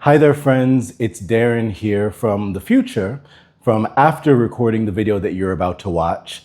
Hi there, friends. It's Darren here from the future, from after recording the video that you're about to watch.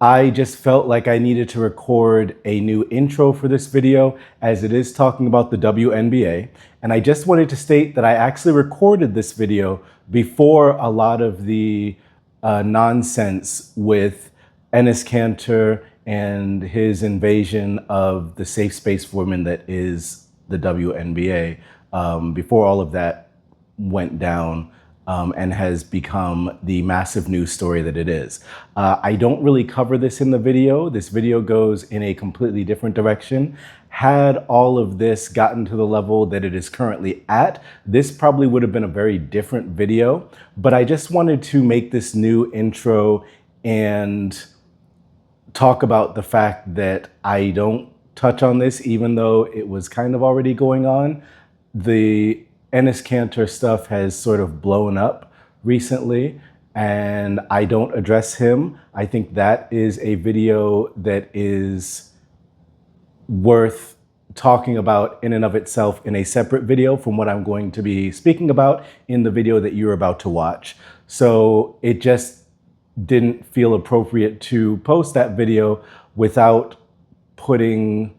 I just felt like I needed to record a new intro for this video as it is talking about the WNBA. And I just wanted to state that I actually recorded this video before a lot of the nonsense with Enes Kanter and his invasion of the safe space for women that is the WNBA. Before all of that went down and has become the massive news story that it is. I don't really cover this in the video. This video goes in a completely different direction. Had all of this gotten to the level that it is currently at, this probably would have been a very different video, but I just wanted to make this new intro and talk about the fact that I don't touch on this, even though it was kind of already going on. The Enes Kanter stuff has sort of blown up recently, and I don't address him. I think that is a video that is worth talking about in and of itself in a separate video from what I'm going to be speaking about in the video that you're about to watch. So it just didn't feel appropriate to post that video without putting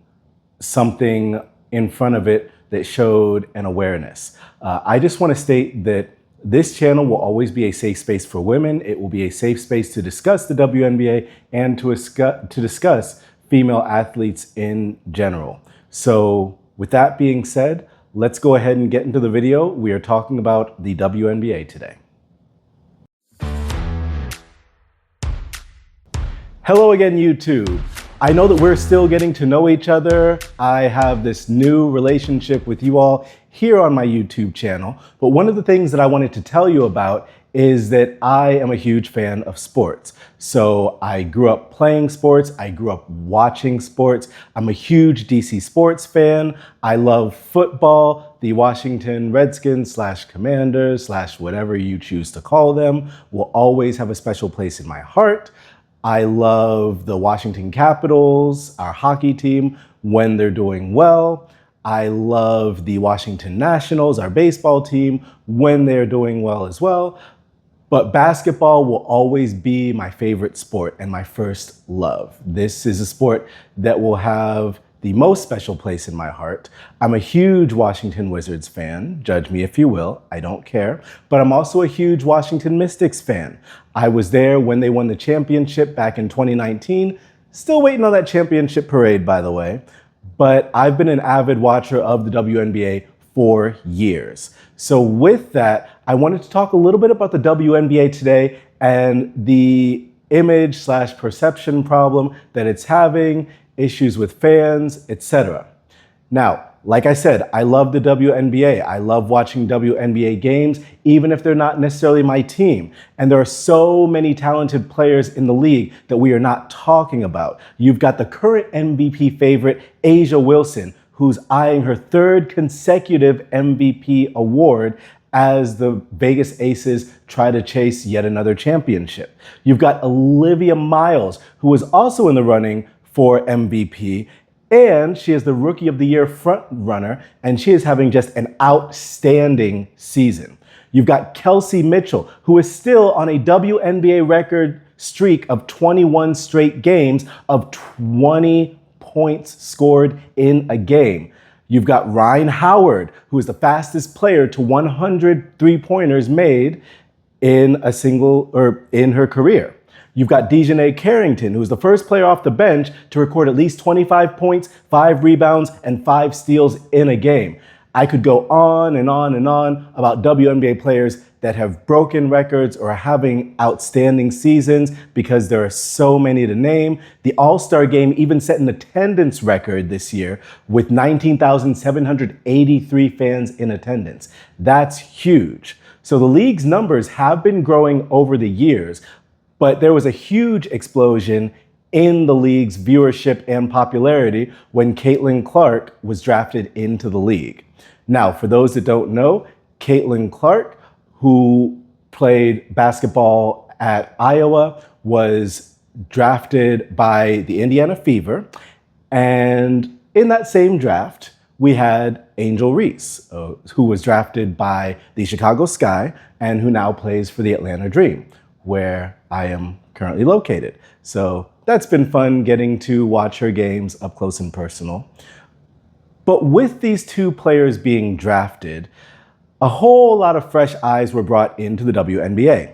something in front of it that showed an awareness. I just want to state that this channel will always be a safe space for women. It will be a safe space to discuss the WNBA and to discuss female athletes in general. So with that being said, let's go ahead and get into the video. We are talking about the WNBA today. Hello again, YouTube. I know that we're still getting to know each other. I have this new relationship with you all here on my YouTube channel. But one of the things that I wanted to tell you about is that I am a huge fan of sports. So I grew up playing sports. I grew up watching sports. I'm a huge DC sports fan. I love football. The Washington Redskins / Commanders / whatever you choose to call them will always have a special place in my heart. I love the Washington Capitals, our hockey team, when they're doing well. I love the Washington Nationals, our baseball team, when they're doing well as well. But basketball will always be my favorite sport and my first love. This is a sport that will have the most special place in my heart. I'm a huge Washington Wizards fan. Judge me if you will, I don't care. But I'm also a huge Washington Mystics fan. I was there when they won the championship back in 2019. Still waiting on that championship parade, by the way. But I've been an avid watcher of the WNBA for years. So with that, I wanted to talk a little bit about the WNBA today and the image / perception problem that it's having, issues with fans, etc. Now, like I said, I love the WNBA. I love watching WNBA games, even if they're not necessarily my team. And there are so many talented players in the league that we are not talking about. You've got the current MVP favorite, A'ja Wilson, who's eyeing her third consecutive MVP award as the Vegas Aces try to chase yet another championship. You've got Olivia Miles, who is also in the running for MVP, and she is the Rookie of the Year front runner, and she is having just an outstanding season. You've got Kelsey Mitchell, who is still on a WNBA record streak of 21 straight games of 20 points scored in a game. You've got Ryan Howard, who is the fastest player to 100 three-pointers made in her career. You've got Dejanay Carrington, who's the first player off the bench to record at least 25 points, 5 rebounds, and 5 steals in a game. I could go on and on and on about WNBA players that have broken records or are having outstanding seasons because there are so many to name. The All-Star game even set an attendance record this year with 19,783 fans in attendance. That's huge. So the league's numbers have been growing over the years, but there was a huge explosion in the league's viewership and popularity when Caitlin Clark was drafted into the league. Now, for those that don't know, Caitlin Clark, who played basketball at Iowa, was drafted by the Indiana Fever. And in that same draft, we had Angel Reese, who was drafted by the Chicago Sky and who now plays for the Atlanta Dream, where I am currently located. So that's been fun getting to watch her games up close and personal. But with these two players being drafted, a whole lot of fresh eyes were brought into the WNBA.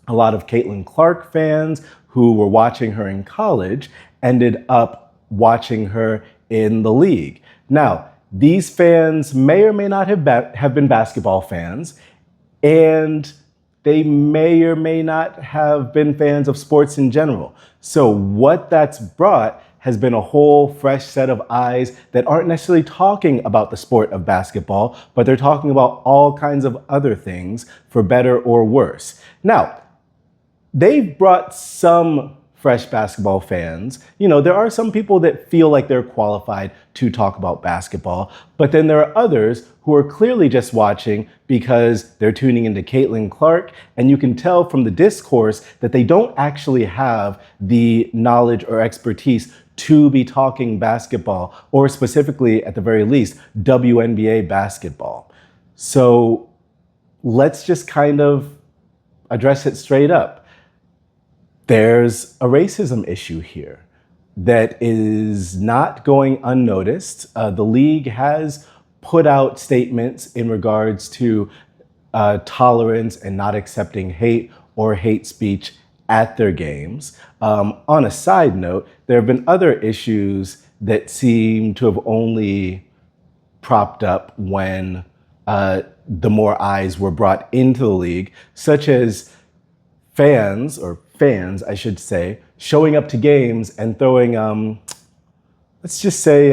A lot of Caitlin Clark fans who were watching her in college ended up watching her in the league. Now, these fans may or may not have been basketball fans, and they may or may not have been fans of sports in general. So what that's brought has been a whole fresh set of eyes that aren't necessarily talking about the sport of basketball, but they're talking about all kinds of other things, for better or worse. Now, they've brought some fresh basketball fans. You know, there are some people that feel like they're qualified to talk about basketball, but then there are others who are clearly just watching because they're tuning into Caitlin Clark, and you can tell from the discourse that they don't actually have the knowledge or expertise to be talking basketball, or specifically, at the very least, WNBA basketball. So let's just kind of address it straight up. There's a racism issue here that is not going unnoticed. The league has put out statements in regards to tolerance and not accepting hate or hate speech at their games. On a side note, there have been other issues that seem to have only propped up when the more eyes were brought into the league, such as fans, I should say, showing up to games and throwing, let's just say,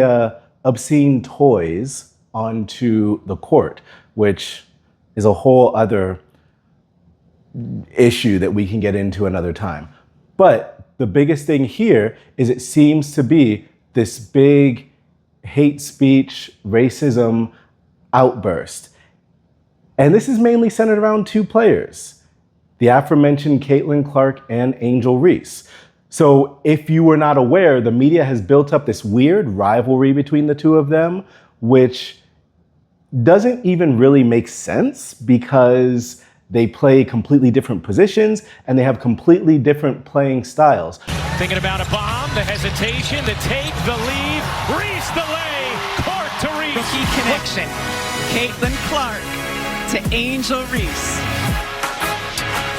obscene toys onto the court, which is a whole other issue that we can get into another time. But the biggest thing here is it seems to be this big hate speech, racism outburst. And this is mainly centered around two players, the aforementioned Caitlin Clark and Angel Reese. So if you were not aware, the media has built up this weird rivalry between the two of them, which doesn't even really make sense because they play completely different positions and they have completely different playing styles. Thinking about a bomb, the hesitation, the take, the lead, Reese the lay, Clark to Reese. The key connection, Caitlin Clark to Angel Reese.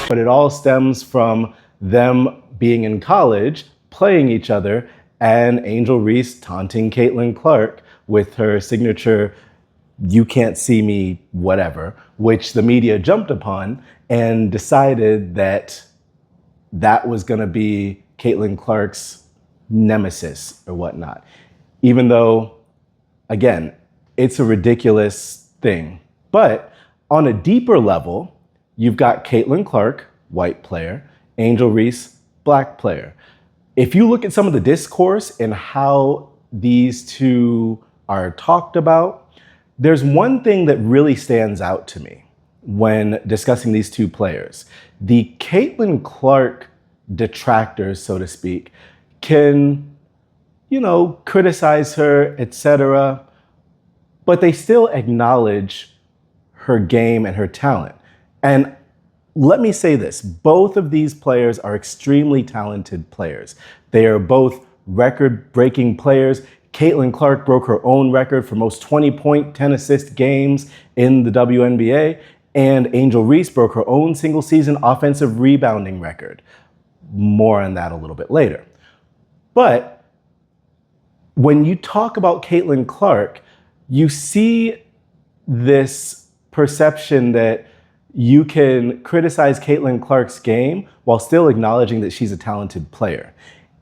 But it all stems from them being in college, playing each other, and Angel Reese taunting Caitlin Clark with her signature "you can't see me" whatever, which the media jumped upon and decided that that was going to be Caitlin Clark's nemesis or whatnot. Even though, again, it's a ridiculous thing. But on a deeper level, you've got Caitlin Clark, white player, Angel Reese, black player. If you look at some of the discourse and how these two are talked about, there's one thing that really stands out to me when discussing these two players. The Caitlin Clark detractors, so to speak, can, criticize her, etc., but they still acknowledge her game and her talent. And let me say this, both of these players are extremely talented players. They are both record-breaking players. Caitlin Clark broke her own record for most 20-point, 10-assist games in the WNBA, and Angel Reese broke her own single-season offensive rebounding record. More on that a little bit later. But when you talk about Caitlin Clark, you see this perception that you can criticize Caitlin Clark's game while still acknowledging that she's a talented player.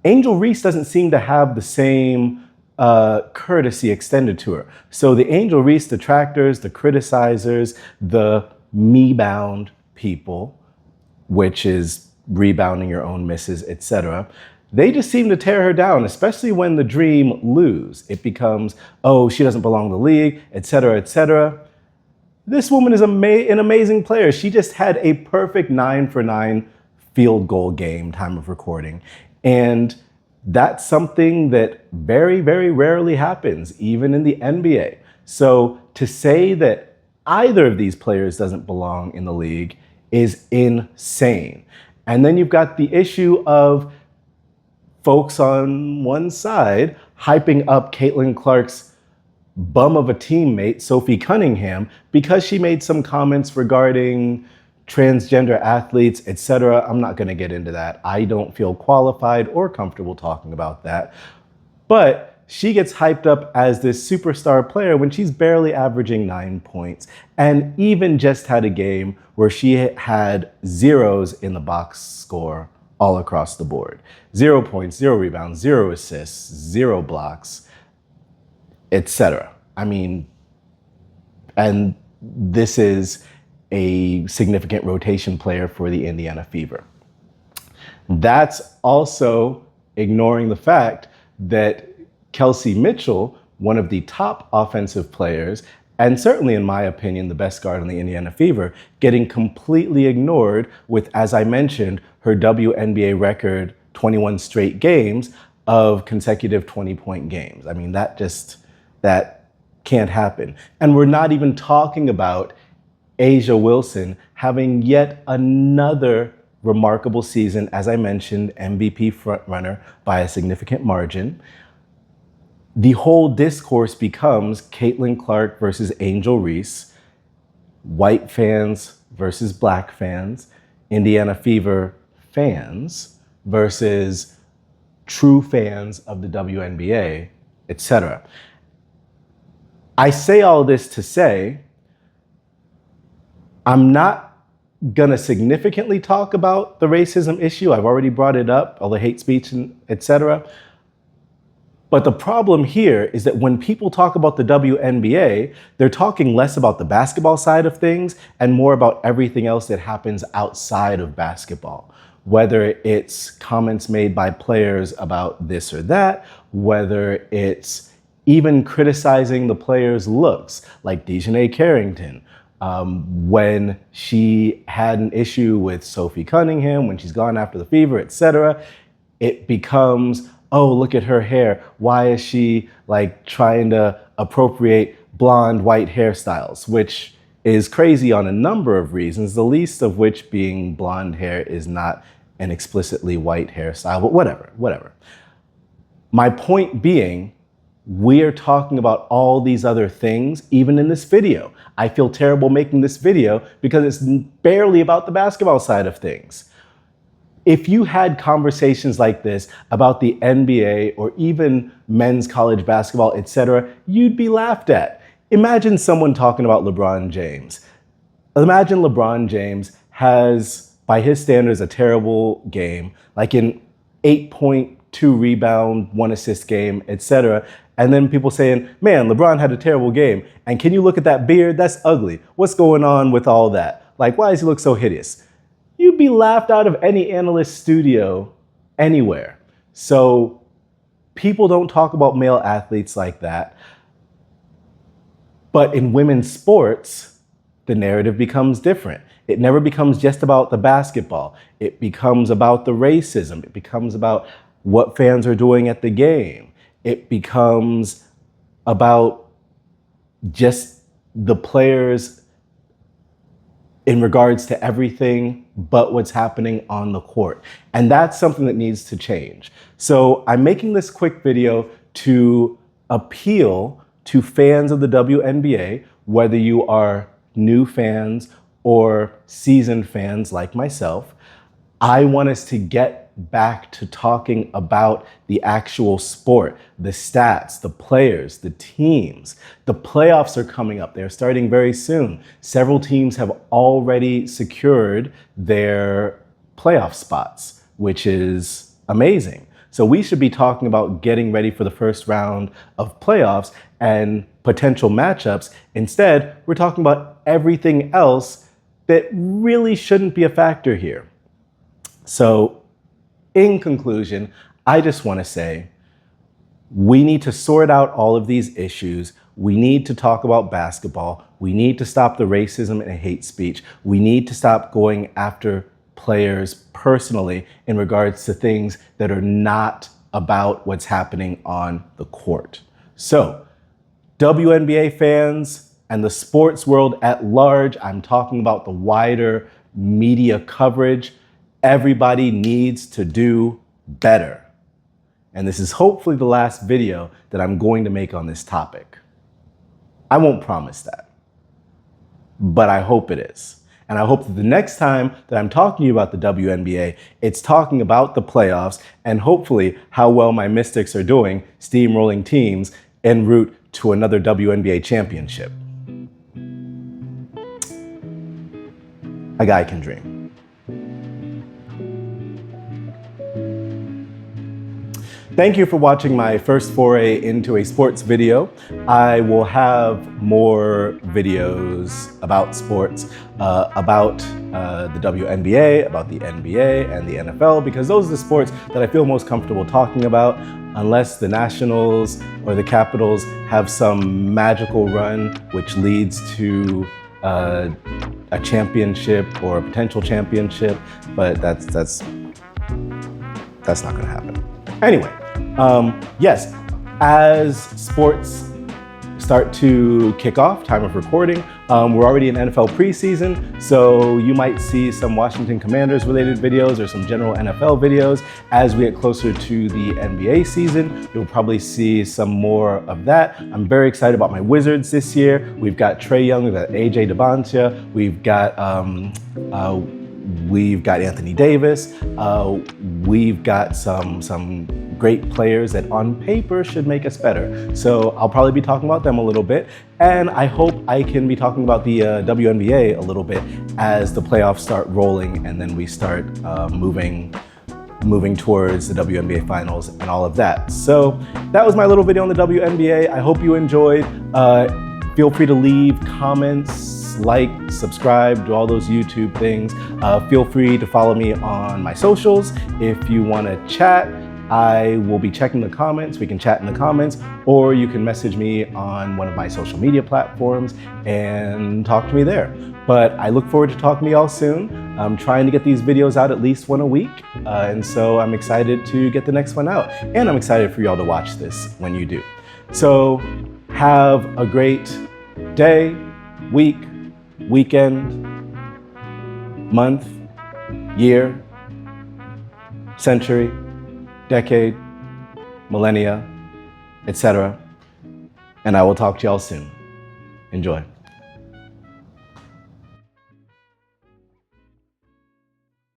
Angel Reese doesn't seem to have the same courtesy extended to her. So the Angel Reese detractors, the criticizers, the me-bound people, which is rebounding your own misses, etc., they just seem to tear her down, especially when the Dream lose. It becomes, oh, she doesn't belong in the league, etc., etc. This woman is an amazing player. She just had a perfect 9-for-9 field goal game, time of recording. And That's something that very, very rarely happens, even in the NBA. So to say that either of these players doesn't belong in the league is insane. And then you've got the issue of folks on one side hyping up Caitlin Clark's bum of a teammate, Sophie Cunningham, because she made some comments regarding transgender athletes, etc. I'm not going to get into that. I don't feel qualified or comfortable talking about that. But she gets hyped up as this superstar player when she's barely averaging 9 points, and even just had a game where she had zeros in the box score all across the board. 0 points, 0 rebounds, 0 assists, 0 blocks, etc. I mean, and this is a significant rotation player for the Indiana Fever. That's also ignoring the fact that Kelsey Mitchell, one of the top offensive players, and certainly in my opinion, the best guard on the Indiana Fever, getting completely ignored with, as I mentioned, her WNBA record, 21 straight games of consecutive 20-point games. I mean, that can't happen. And we're not even talking about A'ja Wilson having yet another remarkable season, as I mentioned, MVP frontrunner by a significant margin. The whole discourse becomes Caitlin Clark versus Angel Reese, white fans versus black fans, Indiana Fever fans versus true fans of the WNBA, etc. I say all this to say, I'm not gonna significantly talk about the racism issue. I've already brought it up, all the hate speech and etc. But the problem here is that when people talk about the WNBA, they're talking less about the basketball side of things and more about everything else that happens outside of basketball. Whether it's comments made by players about this or that, whether it's even criticizing the players' looks, like Dejanay Carrington, when she had an issue with Sophie Cunningham, when she's gone after the Fever, etc. It becomes, oh, look at her hair. Why is she like trying to appropriate blonde white hairstyles, which is crazy on a number of reasons, the least of which being blonde hair is not an explicitly white hairstyle, but whatever. My point being, we are talking about all these other things, even in this video. I feel terrible making this video because it's barely about the basketball side of things. If you had conversations like this about the NBA or even men's college basketball, etc., you'd be laughed at. Imagine someone talking about LeBron James. Imagine LeBron James has, by his standards, a terrible game, like an 8.2 rebound, 1 assist game, etc. And then people saying, man, LeBron had a terrible game. And can you look at that beard? That's ugly. What's going on with all that? Like, why does he look so hideous? You'd be laughed out of any analyst studio anywhere. So people don't talk about male athletes like that. But in women's sports, the narrative becomes different. It never becomes just about the basketball. It becomes about the racism. It becomes about what fans are doing at the game. It becomes about just the players in regards to everything but what's happening on the court. And that's something that needs to change. So I'm making this quick video to appeal to fans of the WNBA, whether you are new fans or seasoned fans like myself. I want us to get back to talking about the actual sport, the stats, the players, the teams. The playoffs are coming up. They're starting very soon. Several teams have already secured their playoff spots, which is amazing. So we should be talking about getting ready for the first round of playoffs and potential matchups. Instead, we're talking about everything else that really shouldn't be a factor here. So in conclusion, I just want to say we need to sort out all of these issues. We need to talk about basketball. We need to stop the racism and hate speech. We need to stop going after players personally in regards to things that are not about what's happening on the court. So, WNBA fans and the sports world at large, I'm talking about the wider media coverage, everybody needs to do better. And this is hopefully the last video that I'm going to make on this topic. I won't promise that, but I hope it is. And I hope that the next time that I'm talking to you about the WNBA, it's talking about the playoffs and hopefully how well my Mystics are doing steamrolling teams en route to another WNBA championship. A guy can dream. Thank you for watching my first foray into a sports video. I will have more videos about sports, about the WNBA, about the NBA and the NFL, because those are the sports that I feel most comfortable talking about, unless the Nationals or the Capitals have some magical run which leads to a championship or a potential championship, but that's not gonna happen. Anyway, yes, as sports start to kick off, time of recording, we're already in NFL preseason, so you might see some Washington Commanders related videos or some general NFL videos. As we get closer to the NBA season, you'll probably see some more of that. I'm very excited about my Wizards this year. We've got Trae Young, we've got AJ DeBontia, we've got Anthony Davis, we've got some great players that on paper should make us better. So I'll probably be talking about them a little bit, and I hope I can be talking about the WNBA a little bit as the playoffs start rolling and then we start moving towards the WNBA finals and all of that. So that was my little video on the WNBA. I hope you enjoyed. Feel free to leave comments, like, subscribe, do all those YouTube things. Feel free to follow me on my socials. If you want to chat, I will be checking the comments. We can chat in the comments, or you can message me on one of my social media platforms and talk to me there. But I look forward to talking to y'all soon. I'm trying to get these videos out at least one a week. And so I'm excited to get the next one out. And I'm excited for y'all to watch this when you do. So have a great day, week, weekend, month, year, century, decade, millennia, etc. And I will talk to y'all soon. Enjoy.